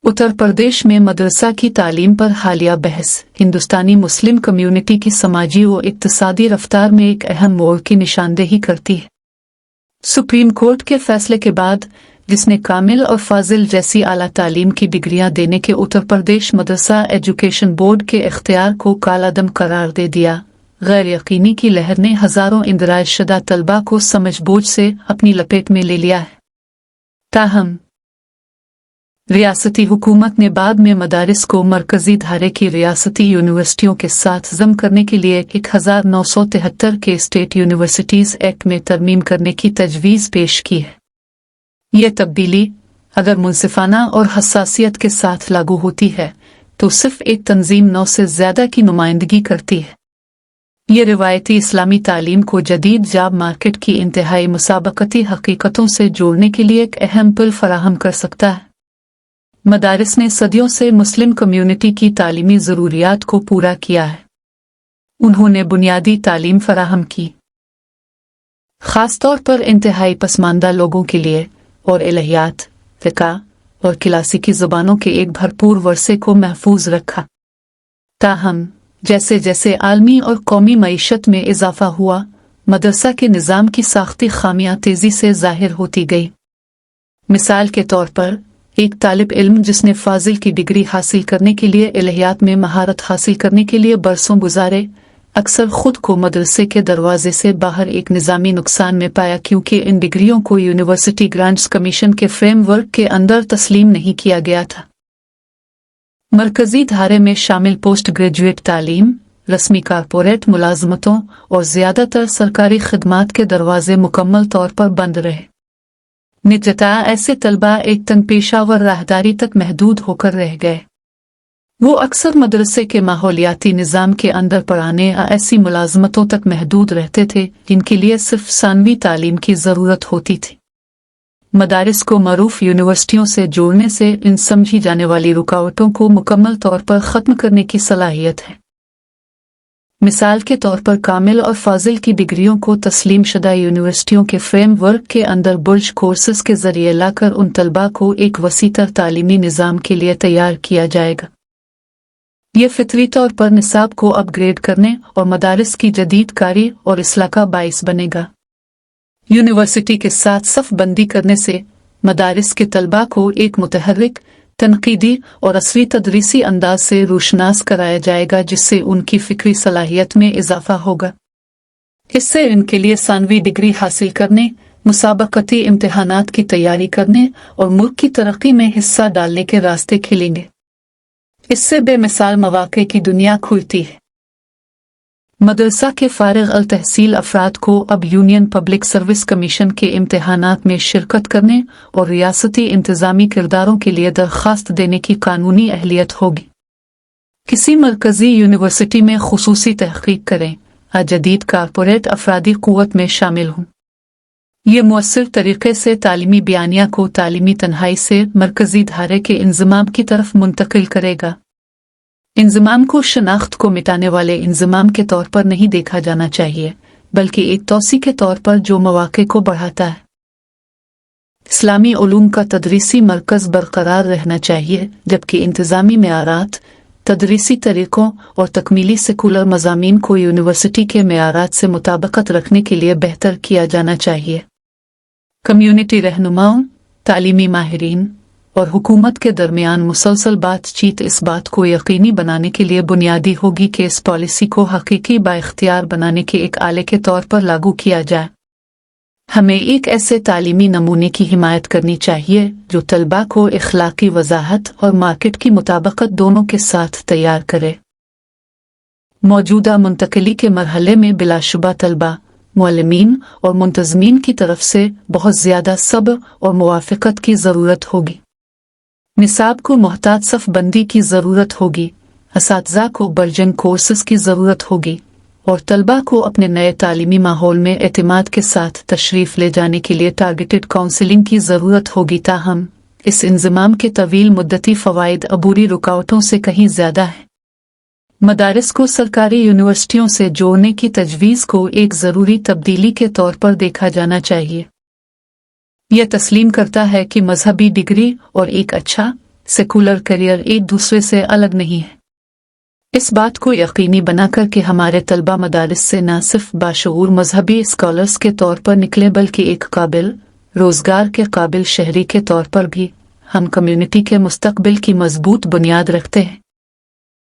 उत्तर प्रदेश में मदरसा की तालीम पर हालिया बहस हिंदुस्तानी मुस्लिम कम्युनिटी की समाजी व इक्तिसादी रफ्तार में एक अहम मोड़ की निशानदेही करती है। सुप्रीम कोर्ट के फैसले के बाद जिसने कामिल और फाजिल जैसी आला तालीम की डिग्रियां देने के उत्तर प्रदेश मदरसा एजुकेशन बोर्ड के इख्तियार को कालादम करार दे दिया, गैर यकीनी की लहर ने हजारों इंदराज शुदा तलबा को समझबूझ से अपनी लपेट में ले लिया है। ताहम रियासती हुकूमत ने बाद में मदारिस को मरकजी धारे की रियासती यूनिवर्सिटियों के साथ जम करने के लिए 1973 के स्टेट यूनिवर्सिटीज एक्ट में तरमीम करने की तजवीज़ पेश की है। यह तब्दीली अगर मुनसिफाना और हसासियत के साथ लागू होती है तो सिर्फ एक तंजीम 9 से ज़्यादा की नुमाइंदगी करती है। ये रिवायती इस्लामी तालीम को जदीद जॉब मार्केट की इंतहाई मुसाबकती हकीकतों से जोड़ने के लिए एक अहम पुल फराहम कर सकता है। मदारिस ने सदियों से मुस्लिम कम्युनिटी की तालीमी ज़रूरियात को पूरा किया है। उन्होंने बुनियादी तालीम फराहम की, ख़ास तौर पर इंतहाई पसमानदा लोगों के लिए, और इलहियात, फ़िक़्ह और क्लासिकी ज़ुबानों के एक भरपूर वर्से को महफूज रखा। ताहम जैसे जैसे आलमी और कौमी मईशत में इजाफा हुआ, मदरसा के निज़ाम की साख्ती खामियां तेज़ी से ज़ाहिर होती गई। मिसाल के तौर पर एक तालिब इल्म जिसने फाजिल की डिग्री हासिल करने के लिए इलहियात में महारत हासिल करने के लिए बरसों गुजारे, अक्सर खुद को मदरसे के दरवाजे से बाहर एक निज़ामी नुकसान में पाया, क्योंकि इन डिग्रियों को यूनिवर्सिटी ग्रांट्स कमीशन के फ्रेमवर्क के अंदर तस्लीम नहीं किया गया था। मरकजी धारे में शामिल पोस्ट ग्रेजुएट तालीम, रस्मी कारपोरेट मुलाजमतों और ज़्यादातर सरकारी खिदमात के दरवाजे मुकम्मल तौर पर बंद रहे। निजता ऐसे तलबा एक तंग पेशावर राहदारी तक महदूद होकर रह गए। वो अक्सर मदरसे के माहौलियाती निज़ाम के अंदर पढ़ाने या ऐसी मुलाजमतों तक महदूद रहते थे जिनके लिए सिर्फ सानवी तालीम की ज़रूरत होती थी। मदारिस को मरूफ यूनिवर्सिटियों से जोड़ने से इन समझी जाने वाली रुकावटों को मुकम्मल तौर पर ख़त्म करने की सलाहियत है। मिसाल के तौर पर कामिल और फाजिल की डिग्रियों को तस्लीम शुदा यूनिवर्सिटियों के फ्रेमवर्क के अंदर बुर्ज कोर्सेज के जरिए लाकर उन तलबा को एक वसीतर तालीमी निज़ाम के लिए तैयार किया जाएगा। ये फितरी तौर पर निसाब को अपग्रेड करने और मदारिस की जदीद कारी और इस्लाह का बाइस बनेगा। यूनिवर्सिटी के साथ सफ बंदी करने से मदारिस के तलबा को एक मुतहर्रिक, तनकीदी और असली तदरीसी अंदाज से रोशनास कराया जाएगा, जिससे उनकी फिक्री सलाहियत में इजाफा होगा। इससे इनके लिए सानवी डिग्री हासिल करने, मुसाबकती इम्तिहानात की तैयारी करने और मुल्क की तरक्की में हिस्सा डालने के रास्ते खिलेंगे। इससे बेमिसाल मौक़े की दुनिया खुलती है। मदरसा के फारिग अल तहसील अफराद को अब यूनियन पब्लिक सर्विस कमीशन के इम्तिहानात में शिरकत करने और रियासती इंतज़ामी किरदारों के लिए दरख्वास्त देने की कानूनी अहलियत होगी। किसी मरकजी यूनिवर्सिटी में खुसूसी तहक़ीक़ करें या जदीद कारपोरेट अफरादी क़ुव्वत में शामिल हों। ये मुअस्सिर तरीक़े से तालीमी बयानिया को तालीमी तन्हाई से मरकजी धारे के इंज़माम की तरफ मुंतकिल करेगा। इंज़माम को शनाख्त को मिटाने वाले इंज़माम के तौर पर नहीं देखा जाना चाहिए, बल्कि एक तौसी के तौर पर जो मौक़े को बढ़ाता है। इस्लामी उलूम का तदरीसी मरकज़ बरकरार रहना चाहिए, जबकि इंतज़ामी मेआरात, तदरीसी तरीक़ों और तकमीली सेकुलर मज़ामीन को यूनिवर्सिटी के मेआरात से मुताबिकत रखने के लिए बेहतर किया जाना चाहिए। कम्युनिटी रहनुमाओं, तालीमी माहिरीन और हुकूमत के दरमियान मुसलसल बातचीत इस बात को यकीनी बनाने के लिए बुनियादी होगी कि इस पॉलिसी को हकीकी बाइख्तियार बनाने के एक आले के तौर पर लागू किया जाए। हमें एक ऐसे तालीमी नमूने की हिमायत करनी चाहिए जो तलबा को इखलाकी वजाहत और मार्केट की मुताबिकत दोनों के साथ तैयार करे। मौजूदा मुंतकिली के मरहले में बिलाशुबा तलबा, मुअल्लिमीन और मुंतज़मीन की तरफ से बहुत ज़्यादा सब्र और मुवाफ़क़त की ज़रूरत होगी। निसाब को मोहतात सफ बंदी की ज़रूरत होगी, असातिज़ा को बर्जन कोर्सेस की ज़रूरत होगी और तलबा को अपने नए तालीमी माहौल में एतमाद के साथ तशरीफ़ ले जाने के लिए टारगेटेड काउंसलिंग की ज़रूरत होगी। ताहम इस इंज़माम के तवील मुद्दती फ़वाइद अबूरी रुकावटों से कहीं ज़्यादा है। मदारिस को सरकारी यूनिवर्सिटियों से जोड़ने की तजवीज़ को एक ज़रूरी तब्दीली के तौर पर देखा जाना चाहिए। यह तस्लीम करता है कि मजहबी डिग्री और एक अच्छा, سیکولر کیریئر ایک دوسرے سے الگ نہیں ہے۔ اس بات کو یقینی بنا کر کہ ہمارے طلبہ مدارس سے نہ صرف باشعور مذہبی اسکالرز کے طور پر نکلیں بلکہ ایک قابل روزگار کے قابل شہری کے طور پر بھی، ہم کمیونٹی کے مستقبل کی مضبوط بنیاد رکھتے ہیں۔